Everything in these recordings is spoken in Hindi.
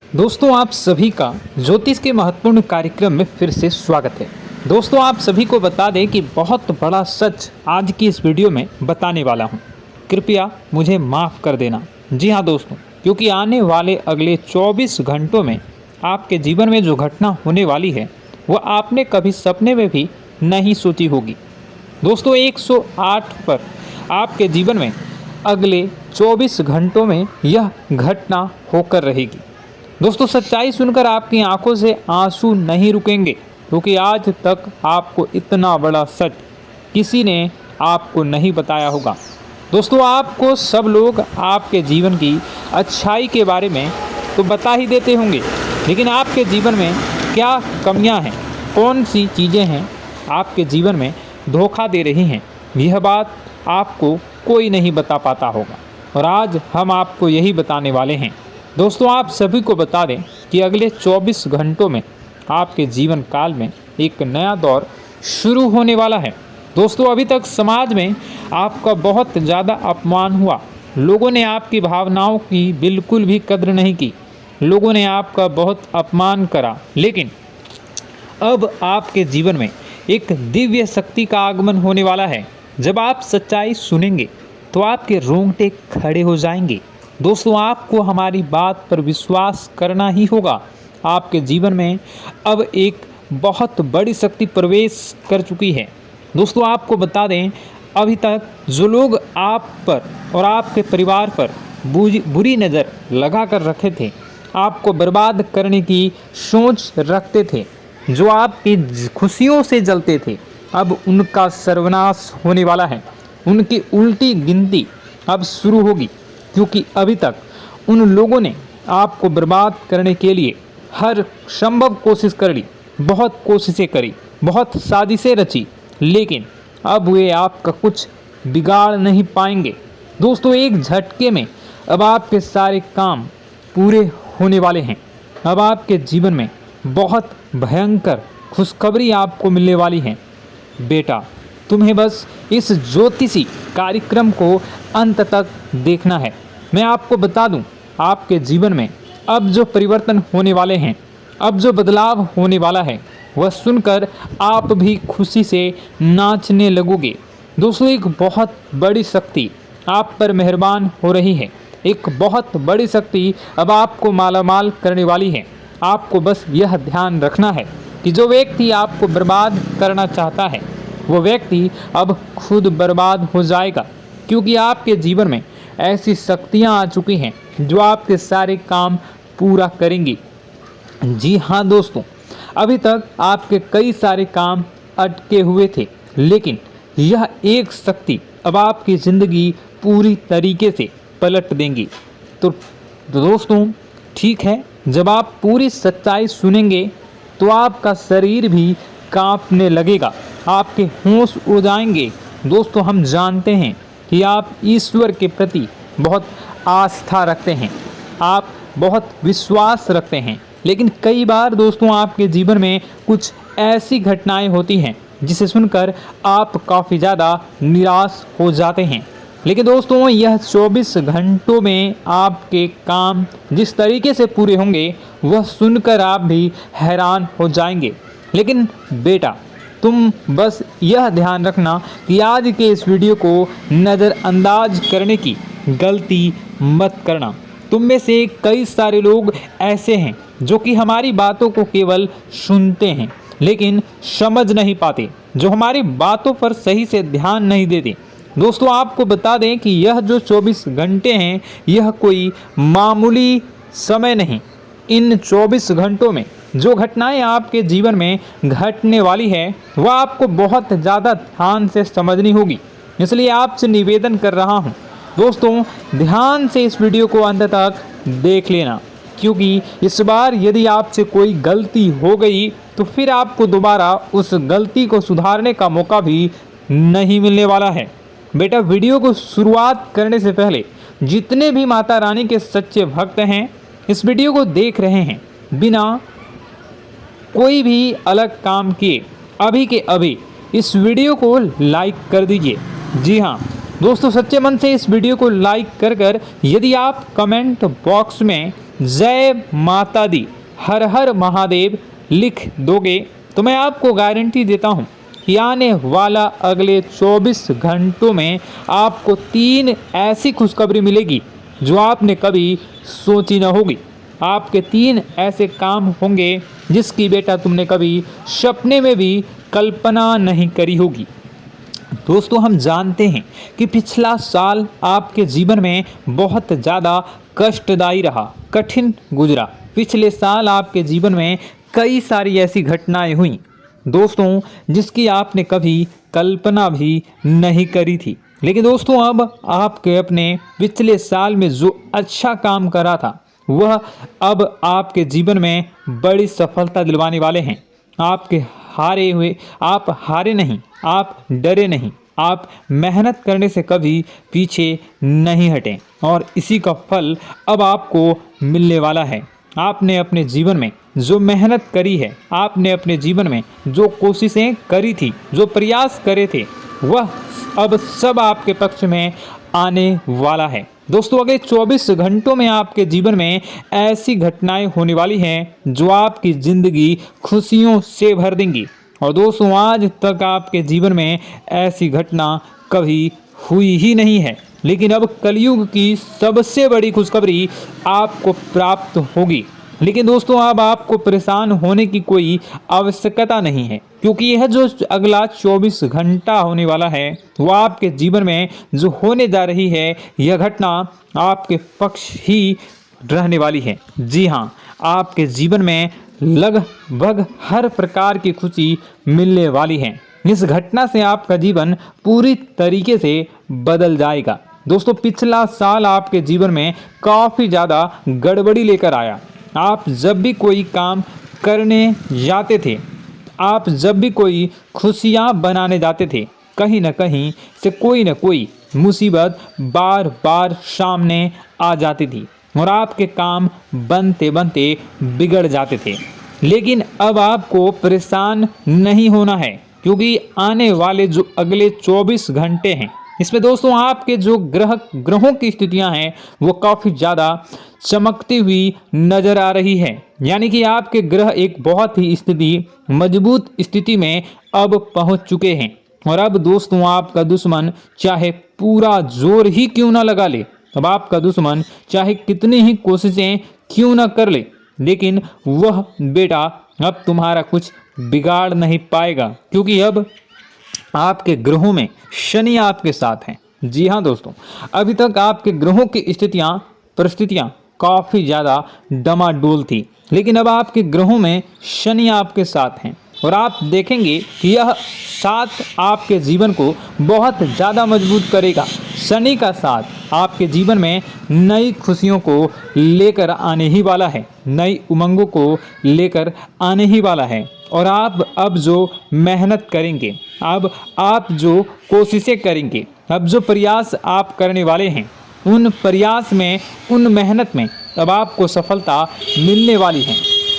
दोस्तों आप सभी का ज्योतिष के महत्वपूर्ण कार्यक्रम में फिर से स्वागत है। दोस्तों आप सभी को बता दें कि बहुत बड़ा सच आज की इस वीडियो में बताने वाला हूं। कृपया मुझे माफ़ कर देना। जी हां दोस्तों, क्योंकि आने वाले अगले 24 घंटों में आपके जीवन में जो घटना होने वाली है वह आपने कभी सपने में भी नहीं सोची होगी। दोस्तों 108 पर आपके जीवन में अगले 24 घंटों में यह घटना होकर रहेगी। दोस्तों सच्चाई सुनकर आपकी आंखों से आंसू नहीं रुकेंगे, क्योंकि आज तक आपको इतना बड़ा सच किसी ने आपको नहीं बताया होगा। दोस्तों आपको सब लोग आपके जीवन की अच्छाई के बारे में तो बता ही देते होंगे, लेकिन आपके जीवन में क्या कमियां हैं, कौन सी चीज़ें हैं आपके जीवन में धोखा दे रही हैं, यह बात आपको कोई नहीं बता पाता होगा। और आज हम आपको यही बताने वाले हैं। दोस्तों आप सभी को बता दें कि अगले 24 घंटों में आपके जीवन काल में एक नया दौर शुरू होने वाला है। दोस्तों अभी तक समाज में आपका बहुत ज़्यादा अपमान हुआ, लोगों ने आपकी भावनाओं की बिल्कुल भी कद्र नहीं की, लोगों ने आपका बहुत अपमान करा, लेकिन अब आपके जीवन में एक दिव्य शक्ति का आगमन होने वाला है। जब आप सच्चाई सुनेंगे तो आपके रोंगटे खड़े हो जाएंगे। दोस्तों आपको हमारी बात पर विश्वास करना ही होगा। आपके जीवन में अब एक बहुत बड़ी शक्ति प्रवेश कर चुकी है। दोस्तों आपको बता दें, अभी तक जो लोग आप पर और आपके परिवार पर बुरी नज़र लगा कर रखे थे, आपको बर्बाद करने की सोच रखते थे, जो आपकी खुशियों से जलते थे, अब उनका सर्वनाश होने वाला है। उनकी उल्टी गिनती अब शुरू होगी, क्योंकि अभी तक उन लोगों ने आपको बर्बाद करने के लिए हर संभव कोशिश कर ली, बहुत कोशिशें करी, बहुत साजिशें रची, लेकिन अब वे आपका कुछ बिगाड़ नहीं पाएंगे। दोस्तों एक झटके में अब आपके सारे काम पूरे होने वाले हैं। अब आपके जीवन में बहुत भयंकर खुशखबरी आपको मिलने वाली है। बेटा तुम्हें बस इस ज्योतिषी कार्यक्रम को अंत तक देखना है। मैं आपको बता दूं, आपके जीवन में अब जो परिवर्तन होने वाले हैं, अब जो बदलाव होने वाला है, वह सुनकर आप भी खुशी से नाचने लगोगे। दोस्तों एक बहुत बड़ी शक्ति आप पर मेहरबान हो रही है। एक बहुत बड़ी शक्ति अब आपको मालामाल करने वाली है। आपको बस यह ध्यान रखना है कि जो व्यक्ति आपको बर्बाद करना चाहता है, वो व्यक्ति अब खुद बर्बाद हो जाएगा, क्योंकि आपके जीवन में ऐसी शक्तियाँ आ चुकी हैं जो आपके सारे काम पूरा करेंगी। जी हाँ दोस्तों, अभी तक आपके कई सारे काम अटके हुए थे, लेकिन यह एक शक्ति अब आपकी ज़िंदगी पूरी तरीके से पलट देंगी। तो दोस्तों ठीक है, जब आप पूरी सच्चाई सुनेंगे तो आपका शरीर भी कांपने लगेगा, आपके होश उड़ जाएंगे। दोस्तों हम जानते हैं कि आप ईश्वर के प्रति बहुत आस्था रखते हैं, आप बहुत विश्वास रखते हैं, लेकिन कई बार दोस्तों आपके जीवन में कुछ ऐसी घटनाएं होती हैं जिसे सुनकर आप काफ़ी ज़्यादा निराश हो जाते हैं। लेकिन दोस्तों यह 24 घंटों में आपके काम जिस तरीके से पूरे होंगे वह सुनकर आप भी हैरान हो जाएंगे। लेकिन बेटा तुम बस यह ध्यान रखना कि आज के इस वीडियो को नज़रअंदाज करने की गलती मत करना। तुम में से कई सारे लोग ऐसे हैं जो कि हमारी बातों को केवल सुनते हैं लेकिन समझ नहीं पाते, जो हमारी बातों पर सही से ध्यान नहीं देते। दोस्तों आपको बता दें कि यह जो 24 घंटे हैं यह कोई मामूली समय नहीं। इन 24 घंटों में जो घटनाएं आपके जीवन में घटने वाली है वह आपको बहुत ज़्यादा ध्यान से समझनी होगी। इसलिए आपसे निवेदन कर रहा हूं, दोस्तों ध्यान से इस वीडियो को अंत तक देख लेना, क्योंकि इस बार यदि आपसे कोई गलती हो गई तो फिर आपको दोबारा उस गलती को सुधारने का मौका भी नहीं मिलने वाला है। बेटा वीडियो को शुरुआत करने से पहले जितने भी माता रानी के सच्चे भक्त हैं इस वीडियो को देख रहे हैं, बिना कोई भी अलग काम किए अभी के अभी इस वीडियो को लाइक कर दीजिए। जी हाँ दोस्तों, सच्चे मन से इस वीडियो को लाइक कर यदि आप कमेंट बॉक्स में जय माता दी, हर हर महादेव लिख दोगे तो मैं आपको गारंटी देता हूँ कि आने वाला अगले 24 घंटों में आपको 3 ऐसी खुशखबरी मिलेगी जो आपने कभी सोची न होगी। आपके 3 ऐसे काम होंगे जिसकी बेटा तुमने कभी सपने में भी कल्पना नहीं करी होगी। दोस्तों, हम जानते हैं कि पिछला साल आपके जीवन में बहुत ज़्यादा कष्टदायी रहा, कठिन गुजरा। पिछले साल आपके जीवन में कई सारी ऐसी घटनाएं हुई दोस्तों जिसकी आपने कभी कल्पना भी नहीं करी थी। लेकिन दोस्तों, अब आपके अपने पिछले साल में जो अच्छा काम करा था वह अब आपके जीवन में बड़ी सफलता दिलवाने वाले हैं। आप हारे नहीं, आप डरे नहीं, आप मेहनत करने से कभी पीछे नहीं हटें और इसी का फल अब आपको मिलने वाला है। आपने अपने जीवन में जो मेहनत करी है, आपने अपने जीवन में जो कोशिशें करी थी, जो प्रयास करे थे, वह अब सब आपके पक्ष में आने वाला है। दोस्तों, अगले 24 घंटों में आपके जीवन में ऐसी घटनाएं होने वाली हैं जो आपकी ज़िंदगी खुशियों से भर देंगी। और दोस्तों, आज तक आपके जीवन में ऐसी घटना कभी हुई ही नहीं है, लेकिन अब कलयुग की सबसे बड़ी खुशखबरी आपको प्राप्त होगी। लेकिन दोस्तों, अब आपको परेशान होने की कोई आवश्यकता नहीं है, क्योंकि यह जो अगला 24 घंटा होने वाला है वह आपके जीवन में जो होने जा रही है यह घटना आपके पक्ष ही रहने वाली है। जी हाँ, आपके जीवन में लगभग हर प्रकार की खुशी मिलने वाली है। इस घटना से आपका जीवन पूरी तरीके से बदल जाएगा। दोस्तों, पिछला साल आपके जीवन में काफ़ी ज़्यादा गड़बड़ी लेकर आया। आप जब भी कोई काम करने जाते थे, आप जब भी कोई खुशियाँ बनाने जाते थे, कहीं न कहीं से कोई न कोई मुसीबत बार बार सामने आ जाती थी और आपके काम बनते बनते बिगड़ जाते थे। लेकिन अब आपको परेशान नहीं होना है, क्योंकि आने वाले जो अगले 24 घंटे हैं इसमें दोस्तों आपके जो ग्रहों की स्थितियां हैं वो काफ़ी ज़्यादा चमकती हुई नज़र आ रही है। यानी कि आपके ग्रह एक बहुत ही मजबूत स्थिति में अब पहुंच चुके हैं। और अब दोस्तों, आपका दुश्मन चाहे पूरा जोर ही क्यों ना लगा ले, अब आपका दुश्मन चाहे कितनी ही कोशिशें क्यों ना कर ले, लेकिन वह बेटा अब तुम्हारा कुछ बिगाड़ नहीं पाएगा, क्योंकि अब आपके ग्रहों में शनि आपके साथ हैं। जी हाँ दोस्तों, अभी तक आपके ग्रहों की परिस्थितियाँ काफ़ी ज़्यादा डमाडोल थी, लेकिन अब आपके ग्रहों में शनि आपके साथ हैं और आप देखेंगे कि यह साथ आपके जीवन को बहुत ज़्यादा मजबूत करेगा। शनि का साथ आपके जीवन में नई खुशियों को लेकर आने ही वाला है, नई उमंगों को लेकर आने ही वाला है। और आप अब जो मेहनत करेंगे, अब आप जो कोशिशें करेंगे, अब जो प्रयास आप करने वाले हैं, उन प्रयास में, उन मेहनत में अब आपको सफलता मिलने वाली है।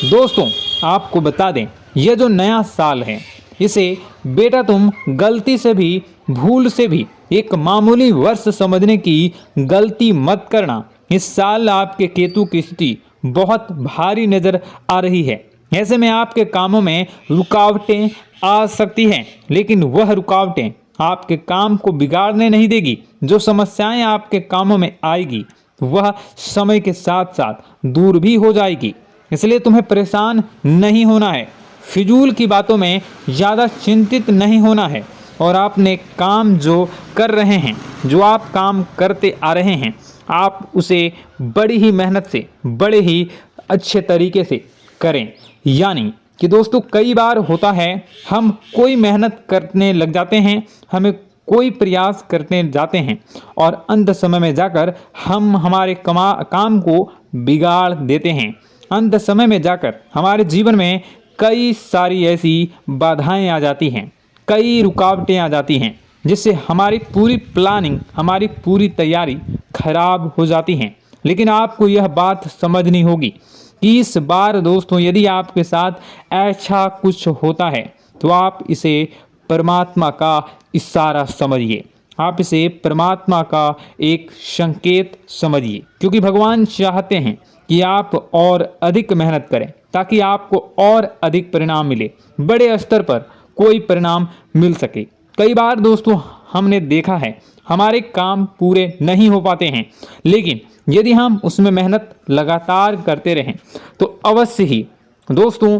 दोस्तों, आपको बता दें, यह जो नया साल है इसे बेटा तुम गलती से भी, भूल से भी एक मामूली वर्ष समझने की गलती मत करना। इस साल आपके केतु की स्थिति बहुत भारी नज़र आ रही है। ऐसे में आपके कामों में रुकावटें आ सकती हैं, लेकिन वह रुकावटें आपके काम को बिगाड़ने नहीं देगी। जो समस्याएं आपके कामों में आएगी वह समय के साथ साथ दूर भी हो जाएगी। इसलिए तुम्हें परेशान नहीं होना है, फिजूल की बातों में ज़्यादा चिंतित नहीं होना है। और आपने काम जो कर रहे हैं, जो आप काम करते आ रहे हैं, आप उसे बड़ी ही मेहनत से, बड़े ही अच्छे तरीके से करें। यानी कि दोस्तों, कई बार होता है हम कोई मेहनत करने लग जाते हैं, हमें कोई प्रयास करने जाते हैं और अंत समय में जाकर हम हमारे काम को बिगाड़ देते हैं। अंत समय में जाकर हमारे जीवन में कई सारी ऐसी बाधाएं आ जाती हैं, कई रुकावटें आ जाती हैं, जिससे हमारी पूरी प्लानिंग, हमारी पूरी तैयारी खराब हो जाती हैं। लेकिन आपको यह बात समझनी होगी कि इस बार दोस्तों, यदि आपके साथ ऐसा कुछ होता है तो आप इसे परमात्मा का इशारा समझिए। आप इसे परमात्मा का एक संकेत समझिए, क्योंकि भगवान चाहते हैं कि आप और अधिक मेहनत करें ताकि आपको और अधिक परिणाम मिले, बड़े स्तर पर कोई परिणाम मिल सके। कई बार दोस्तों हमने देखा है हमारे काम पूरे नहीं हो पाते हैं, लेकिन यदि हम उसमें मेहनत लगातार करते रहें तो अवश्य ही दोस्तों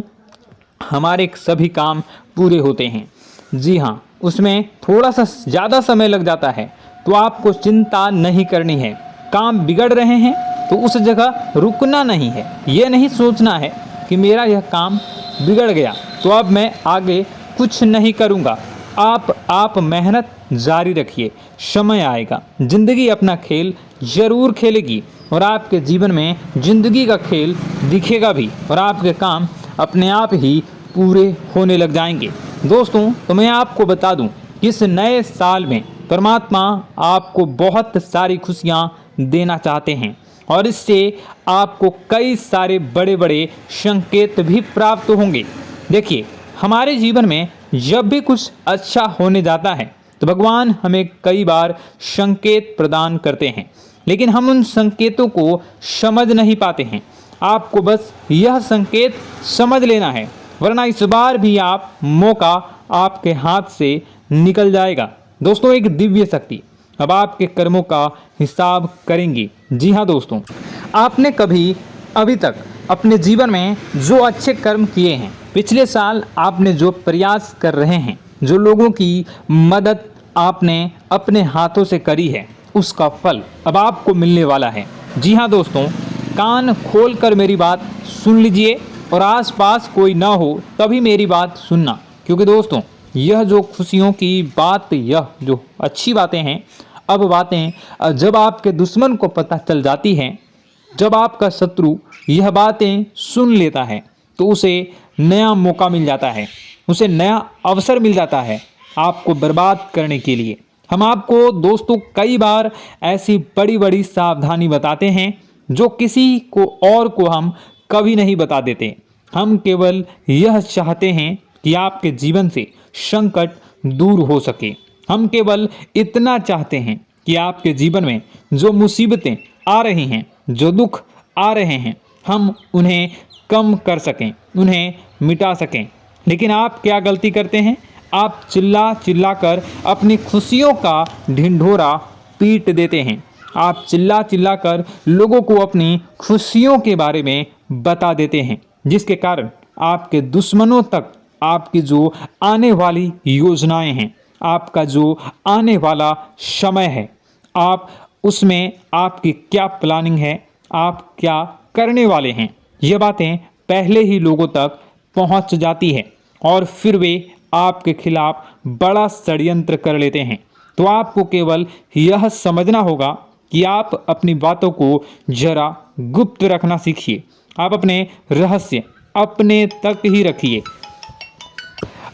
हमारे सभी काम पूरे होते हैं। जी हाँ, उसमें थोड़ा सा ज़्यादा समय लग जाता है तो आपको चिंता नहीं करनी है। काम बिगड़ रहे हैं तो उस जगह रुकना नहीं है, ये नहीं सोचना है कि मेरा यह काम बिगड़ गया तो अब मैं आगे कुछ नहीं करूँगा। आप मेहनत जारी रखिए, समय आएगा, ज़िंदगी अपना खेल ज़रूर खेलेगी और आपके जीवन में ज़िंदगी का खेल दिखेगा भी और आपके काम अपने आप ही पूरे होने लग जाएंगे। दोस्तों तो मैं आपको बता दूं कि इस नए साल में परमात्मा आपको बहुत सारी खुशियां देना चाहते हैं और इससे आपको कई सारे बड़े बड़े संकेत भी प्राप्त होंगे। देखिए, हमारे जीवन में जब भी कुछ अच्छा होने जाता है तो भगवान हमें कई बार संकेत प्रदान करते हैं, लेकिन हम उन संकेतों को समझ नहीं पाते हैं। आपको बस यह संकेत समझ लेना है, वरना इस बार भी आप मौका आपके हाथ से निकल जाएगा। दोस्तों, एक दिव्य शक्ति अब आपके कर्मों का हिसाब करेंगी। जी हाँ दोस्तों, आपने कभी अभी तक अपने जीवन में जो अच्छे कर्म किए हैं, पिछले साल आपने जो प्रयास कर रहे हैं, जो लोगों की मदद आपने अपने हाथों से करी है, उसका फल अब आपको मिलने वाला है। जी हाँ दोस्तों, कान खोलकर मेरी बात सुन लीजिए और आसपास कोई ना हो तभी मेरी बात सुनना, क्योंकि दोस्तों यह जो खुशियों की बात, यह जो अच्छी बातें हैं, अब बातें जब आपके दुश्मन को पता चल जाती हैं, जब आपका शत्रु यह बातें सुन लेता है तो उसे नया मौका मिल जाता है, उसे नया अवसर मिल जाता है आपको बर्बाद करने के लिए। हम आपको दोस्तों कई बार ऐसी बड़ी बड़ी सावधानी बताते हैं जो किसी को और को हम कभी नहीं बता देते। हम केवल यह चाहते हैं कि आपके जीवन से संकट दूर हो सके। हम केवल इतना चाहते हैं कि आपके जीवन में जो मुसीबतें आ रही हैं, जो दुख आ रहे हैं, हम उन्हें कम कर सकें, उन्हें मिटा सकें। लेकिन आप क्या गलती करते हैं? आप चिल्ला चिल्ला कर अपनी खुशियों का ढिंढोरा पीट देते हैं। आप चिल्ला चिल्ला कर लोगों को अपनी खुशियों के बारे में बता देते हैं, जिसके कारण आपके दुश्मनों तक आपकी जो आने वाली योजनाएं हैं, आपका जो आने वाला समय है, आप उसमें आपकी क्या प्लानिंग है, आप क्या करने वाले हैं, ये बातें पहले ही लोगों तक पहुंच जाती है और फिर वे आपके खिलाफ बड़ा षड्यंत्र कर लेते हैं। तो आपको केवल यह समझना होगा कि आप अपनी बातों को जरा गुप्त रखना सीखिए। आप अपने रहस्य अपने तक ही रखिए।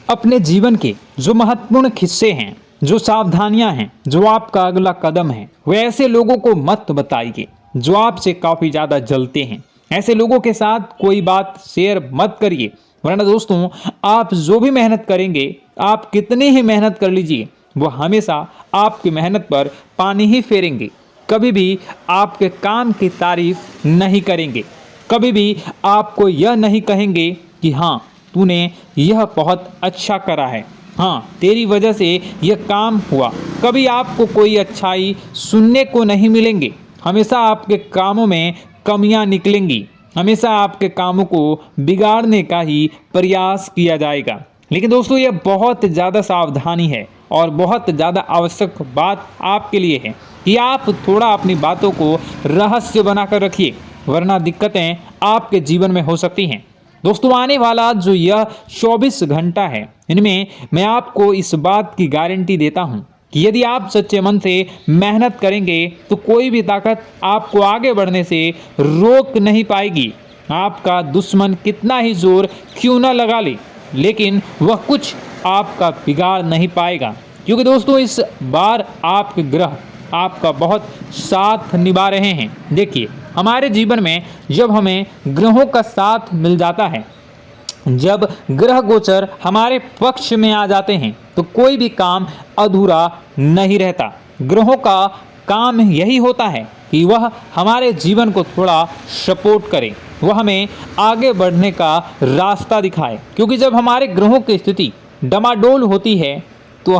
अपने जीवन के जो महत्वपूर्ण हिस्से हैं, जो सावधानियां हैं, जो आपका अगला कदम है, वे ऐसे लोगों को मत बताइए जो आपसे काफ़ी ज़्यादा जलते हैं। ऐसे लोगों के साथ कोई बात शेयर मत करिए, वरना दोस्तों आप जो भी मेहनत करेंगे, आप कितनी ही मेहनत कर लीजिए, वो हमेशा आपकी मेहनत पर पानी ही फेरेंगे। कभी भी आपके काम की तारीफ नहीं करेंगे, कभी भी आपको यह नहीं कहेंगे कि हाँ तूने यह बहुत अच्छा करा है, हाँ तेरी वजह से यह काम हुआ। कभी आपको कोई अच्छाई सुनने को नहीं मिलेंगे। हमेशा आपके कामों में कमियां निकलेंगी, हमेशा आपके कामों को बिगाड़ने का ही प्रयास किया जाएगा। लेकिन दोस्तों यह बहुत ज़्यादा सावधानी है और बहुत ज़्यादा आवश्यक बात आपके लिए है कि आप थोड़ा अपनी बातों को रहस्य बनाकर रखिए, वरना दिक्कतें आपके जीवन में हो सकती हैं। दोस्तों आने वाला जो यह 24 घंटा है, इनमें मैं आपको इस बात की गारंटी देता हूँ कि यदि आप सच्चे मन से मेहनत करेंगे तो कोई भी ताकत आपको आगे बढ़ने से रोक नहीं पाएगी। आपका दुश्मन कितना ही जोर क्यों न लगा ले, लेकिन वह कुछ आपका बिगाड़ नहीं पाएगा, क्योंकि दोस्तों इस बार आपके ग्रह आपका बहुत साथ निभा रहे हैं। देखिए, हमारे जीवन में जब हमें ग्रहों का साथ मिल जाता है जब ग्रह गोचर हमारे पक्ष में आ जाते हैं तो कोई भी काम अधूरा नहीं रहता। ग्रहों का काम यही होता है कि वह हमारे जीवन को थोड़ा सपोर्ट करे, वह हमें आगे बढ़ने का रास्ता दिखाए। क्योंकि जब हमारे ग्रहों की स्थिति डमाडोल होती है तो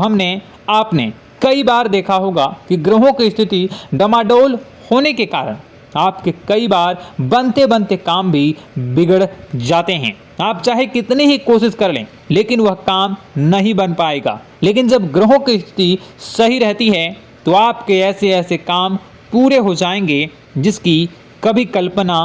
आपने कई बार देखा होगा कि ग्रहों की स्थिति डमाडोल होने के कारण आपके कई बार बनते बनते काम भी बिगड़ जाते हैं। आप चाहे कितनी ही कोशिश कर लें लेकिन वह काम नहीं बन पाएगा। लेकिन जब ग्रहों की स्थिति सही रहती है तो आपके ऐसे ऐसे काम पूरे हो जाएंगे जिसकी कभी कल्पना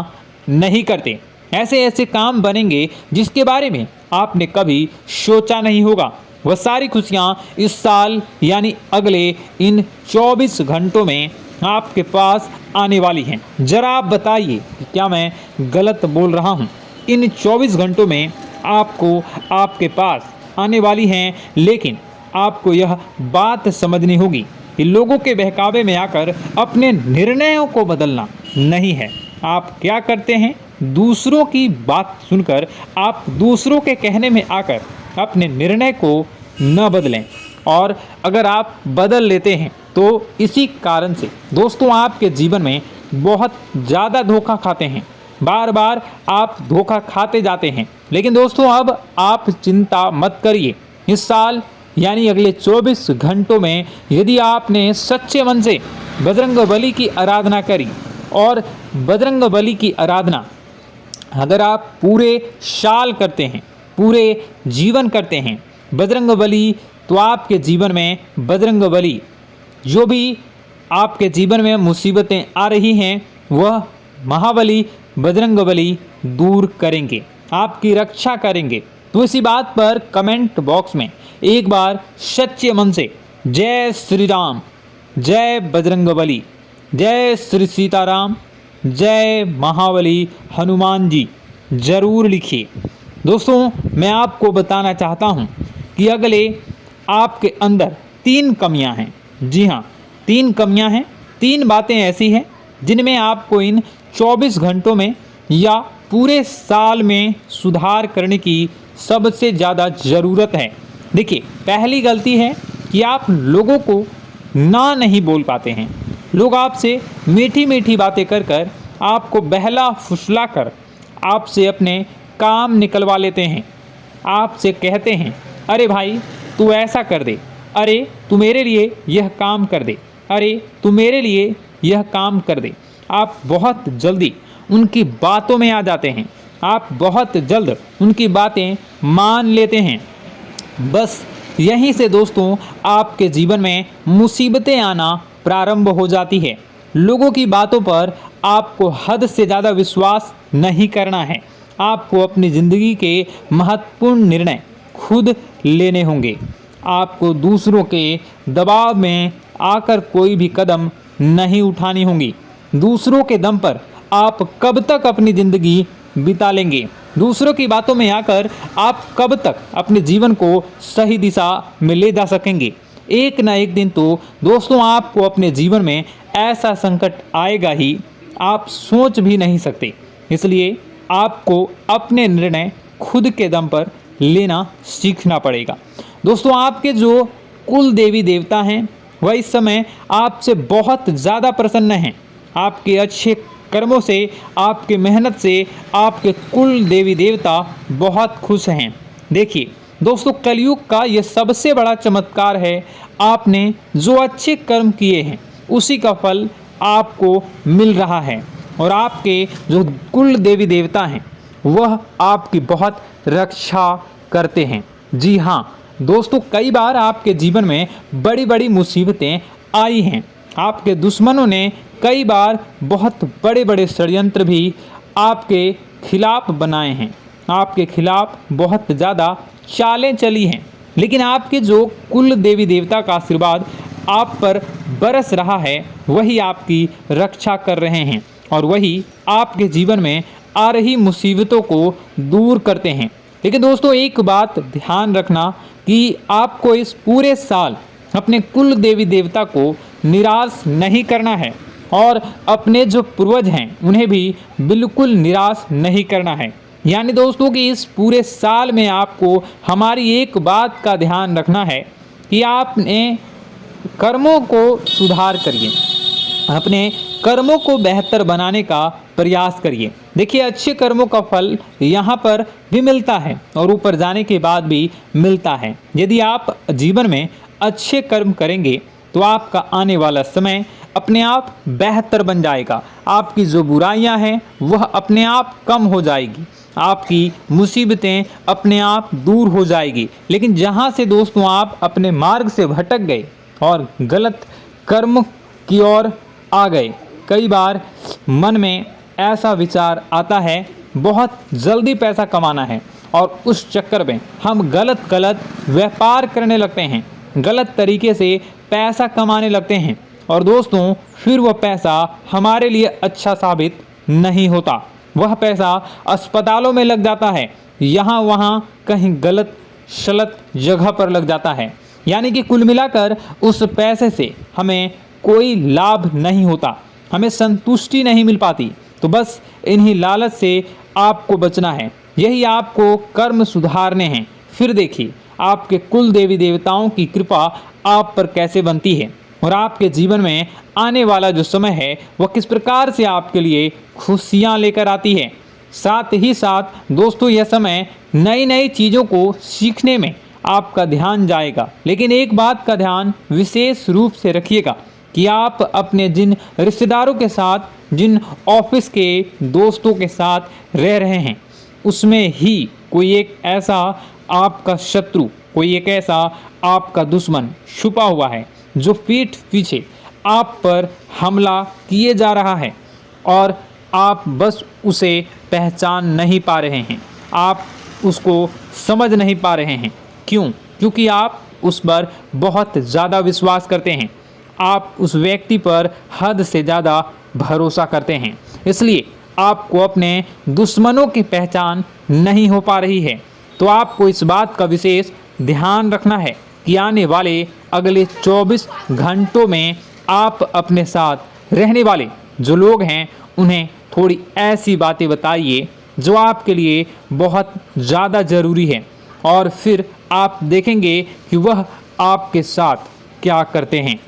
नहीं करते। ऐसे ऐसे काम बनेंगे जिसके बारे में आपने कभी सोचा नहीं होगा। वह सारी खुशियाँ इस साल यानी अगले इन 24 घंटों में आपके पास आने वाली हैं। जरा आप बताइए कि क्या मैं गलत बोल रहा हूँ? इन 24 घंटों में आपको आपके पास आने वाली हैं, लेकिन आपको यह बात समझनी होगी कि लोगों के बहकावे में आकर अपने निर्णयों को बदलना नहीं है। आप क्या करते हैं? दूसरों की बात सुनकर आप दूसरों के कहने में आकर अपने निर्णय को न बदलें, और अगर आप बदल लेते हैं तो इसी कारण से दोस्तों आपके जीवन में बहुत ज़्यादा धोखा खाते हैं। बार बार आप धोखा खाते जाते हैं। लेकिन दोस्तों अब आप चिंता मत करिए। इस साल यानी अगले 24 घंटों में यदि आपने सच्चे मन से बजरंगबली की आराधना करी, और बजरंगबली की आराधना अगर आप पूरे साल करते हैं, पूरे जीवन करते हैं बजरंगबली, तो आपके जीवन में बजरंगबली जो भी आपके जीवन में मुसीबतें आ रही हैं वह महाबली बजरंगबली दूर करेंगे, आपकी रक्षा करेंगे। तो इसी बात पर कमेंट बॉक्स में एक बार सच्चे मन से जय श्री राम, जय बजरंगबली, जय श्री सीताराम, जय महाबली हनुमान जी जरूर लिखिए। दोस्तों मैं आपको बताना चाहता हूँ कि अगले आपके अंदर 3 कमियां हैं। जी हाँ, 3 कमियां हैं। 3 बातें ऐसी हैं जिनमें आपको इन 24 घंटों में या पूरे साल में सुधार करने की सबसे ज़्यादा ज़रूरत है। देखिए, पहली गलती है कि आप लोगों को ना नहीं बोल पाते हैं। लोग आपसे मीठी मीठी बातें कर कर आपको बहला फुसला कर आपसे अपने काम निकलवा लेते हैं। आपसे कहते हैं, अरे भाई तू ऐसा कर दे, अरे तू मेरे लिए यह काम कर दे, अरे तू मेरे लिए यह काम कर दे। आप बहुत जल्दी उनकी बातों में आ जाते हैं, आप बहुत जल्द उनकी बातें मान लेते हैं। बस यहीं से दोस्तों आपके जीवन में मुसीबतें आना प्रारंभ हो जाती है। लोगों की बातों पर आपको हद से ज़्यादा विश्वास नहीं करना है। आपको अपनी ज़िंदगी के महत्वपूर्ण निर्णय खुद लेने होंगे। आपको दूसरों के दबाव में आकर कोई भी कदम नहीं उठानी होगी। दूसरों के दम पर आप कब तक अपनी ज़िंदगी बिता लेंगे? दूसरों की बातों में आकर आप कब तक अपने जीवन को सही दिशा में ले जा सकेंगे? एक ना एक दिन तो दोस्तों आपको अपने जीवन में ऐसा संकट आएगा ही, आप सोच भी नहीं सकते। इसलिए आपको अपने निर्णय खुद के दम पर लेना सीखना पड़ेगा। दोस्तों आपके जो कुल देवी देवता हैं वह इस समय आपसे बहुत ज़्यादा प्रसन्न हैं। आपके अच्छे कर्मों से, आपके मेहनत से आपके कुल देवी देवता बहुत खुश हैं। देखिए दोस्तों, कलयुग का ये सबसे बड़ा चमत्कार है। आपने जो अच्छे कर्म किए हैं उसी का फल आपको मिल रहा है, और आपके जो कुल देवी देवता हैं वह आपकी बहुत रक्षा करते हैं। जी हाँ दोस्तों, कई बार आपके जीवन में बड़ी बड़ी मुसीबतें आई हैं। आपके दुश्मनों ने कई बार बहुत बड़े बड़े षड्यंत्र भी आपके खिलाफ बनाए हैं, आपके खिलाफ बहुत ज़्यादा चालें चली हैं। लेकिन आपके जो कुल देवी देवता का आशीर्वाद आप पर बरस रहा है वही आपकी रक्षा कर रहे हैं, और वही आपके जीवन में आ रही मुसीबतों को दूर करते हैं। लेकिन दोस्तों एक बात ध्यान रखना कि आपको इस पूरे साल अपने कुल देवी देवता को निराश नहीं करना है, और अपने जो पूर्वज हैं उन्हें भी बिल्कुल निराश नहीं करना है। यानी दोस्तों कि इस पूरे साल में आपको हमारी एक बात का ध्यान रखना है कि आपने कर्मों को सुधार करिए, अपने कर्मों को बेहतर बनाने का प्रयास करिए। देखिए, अच्छे कर्मों का फल यहाँ पर भी मिलता है और ऊपर जाने के बाद भी मिलता है। यदि आप जीवन में अच्छे कर्म करेंगे तो आपका आने वाला समय अपने आप बेहतर बन जाएगा। आपकी जो बुराइयां हैं वह अपने आप कम हो जाएगी, आपकी मुसीबतें अपने आप दूर हो जाएगी। लेकिन जहां से दोस्तों आप अपने मार्ग से भटक गए और गलत कर्म की ओर आ गए, कई बार मन में ऐसा विचार आता है बहुत जल्दी पैसा कमाना है और उस चक्कर में हम गलत व्यापार करने लगते हैं, गलत तरीके से पैसा कमाने लगते हैं और दोस्तों फिर वह पैसा हमारे लिए अच्छा साबित नहीं होता। वह पैसा अस्पतालों में लग जाता है, यहाँ वहाँ कहीं गलत शलत जगह पर लग जाता है। यानी कि कुल मिलाकर उस पैसे से हमें कोई लाभ नहीं होता, हमें संतुष्टि नहीं मिल पाती। तो बस इन्हीं लालच से आपको बचना है, यही आपको कर्म सुधारने हैं। फिर देखिए आपके कुल देवी देवताओं की कृपा आप पर कैसे बनती है और आपके जीवन में आने वाला जो समय है वह किस प्रकार से आपके लिए खुशियाँ लेकर आती है। साथ ही साथ दोस्तों यह समय नई नई चीज़ों को सीखने में आपका ध्यान जाएगा। लेकिन एक बात का ध्यान विशेष रूप से रखिएगा कि आप अपने जिन रिश्तेदारों के साथ, जिन ऑफिस के दोस्तों के साथ रह रहे हैं, उसमें ही कोई एक ऐसा आपका शत्रु, कोई एक ऐसा आपका दुश्मन छुपा हुआ है जो पीठ पीछे आप पर हमला किए जा रहा है और आप बस उसे पहचान नहीं पा रहे हैं, आप उसको समझ नहीं पा रहे हैं। क्यों? क्योंकि आप उस पर बहुत ज़्यादा विश्वास करते हैं, आप उस व्यक्ति पर हद से ज़्यादा भरोसा करते हैं, इसलिए आपको अपने दुश्मनों की पहचान नहीं हो पा रही है। तो आपको इस बात का विशेष ध्यान रखना है कि आने वाले अगले 24 घंटों में आप अपने साथ रहने वाले जो लोग हैं उन्हें थोड़ी ऐसी बातें बताइए जो आपके लिए बहुत ज़्यादा ज़रूरी है और फिर आप देखेंगे कि वह आपके साथ क्या करते हैं।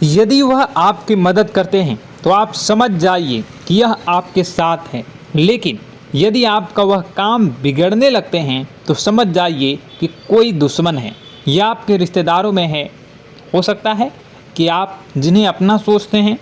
यदि वह आपकी मदद करते हैं तो आप समझ जाइए कि यह आपके साथ है, लेकिन यदि आपका वह काम बिगड़ने लगते हैं तो समझ जाइए कि कोई दुश्मन है या आपके रिश्तेदारों में है। हो सकता है कि आप जिन्हें अपना सोचते हैं,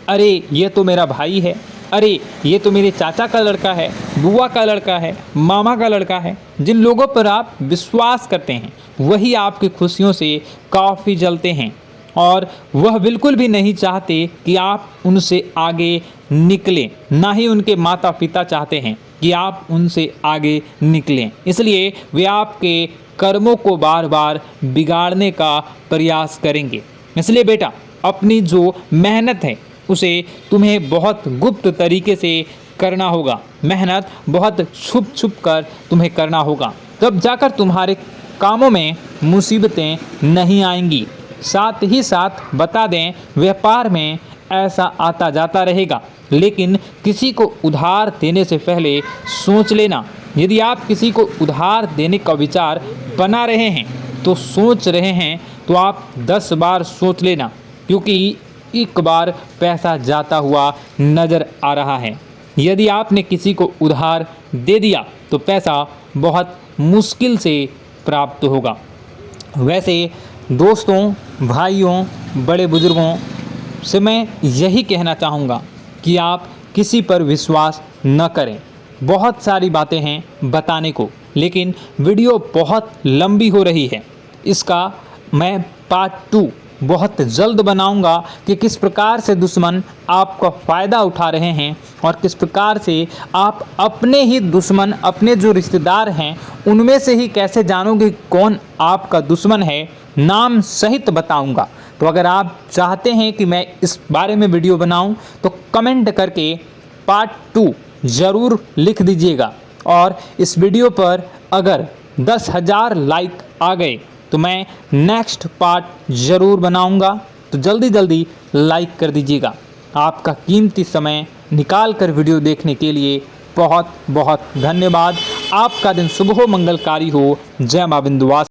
अरे ये तो मेरा भाई है, अरे ये तो मेरे चाचा का लड़का है, बुआ का लड़का है, मामा का लड़का है, जिन लोगों पर आप विश्वास करते हैं वही आपकी खुशियों से काफ़ी जलते हैं और वह बिल्कुल भी नहीं चाहते कि आप उनसे आगे निकलें, ना ही उनके माता पिता चाहते हैं कि आप उनसे आगे निकलें। इसलिए वे आपके कर्मों को बार बार बिगाड़ने का प्रयास करेंगे। इसलिए बेटा, अपनी जो मेहनत है उसे तुम्हें बहुत गुप्त तरीके से करना होगा, मेहनत बहुत छुप छुप कर तुम्हें करना होगा, तब जाकर तुम्हारे कामों में मुसीबतें नहीं आएंगी। साथ ही साथ बता दें, व्यापार में ऐसा आता जाता रहेगा, लेकिन किसी को उधार देने से पहले सोच लेना। यदि आप किसी को उधार देने का विचार बना रहे हैं तो सोच रहे हैं तो आप 10 बार सोच लेना, क्योंकि एक बार पैसा जाता हुआ नज़र आ रहा है। यदि आपने किसी को उधार दे दिया तो पैसा बहुत मुश्किल से प्राप्त होगा। वैसे दोस्तों, भाइयों, बड़े बुजुर्गों से मैं यही कहना चाहूँगा कि आप किसी पर विश्वास न करें। बहुत सारी बातें हैं बताने को, लेकिन वीडियो बहुत लंबी हो रही है। इसका मैं पार्ट 2 बहुत जल्द बनाऊंगा कि किस प्रकार से दुश्मन आपका फ़ायदा उठा रहे हैं और किस प्रकार से आप अपने ही दुश्मन, अपने जो रिश्तेदार हैं उनमें से ही कैसे जानोगे कौन आपका दुश्मन है, नाम सहित बताऊंगा। तो अगर आप चाहते हैं कि मैं इस बारे में वीडियो बनाऊं तो कमेंट करके पार्ट 2 ज़रूर लिख दीजिएगा। और इस वीडियो पर अगर 10,000 लाइक आ गए तो मैं नेक्स्ट पार्ट ज़रूर बनाऊंगा। तो जल्दी जल्दी लाइक कर दीजिएगा। आपका कीमती समय निकाल कर वीडियो देखने के लिए बहुत बहुत धन्यवाद। आपका दिन शुभ हो, मंगलकारी हो। जय मां विंध्यवासिनी।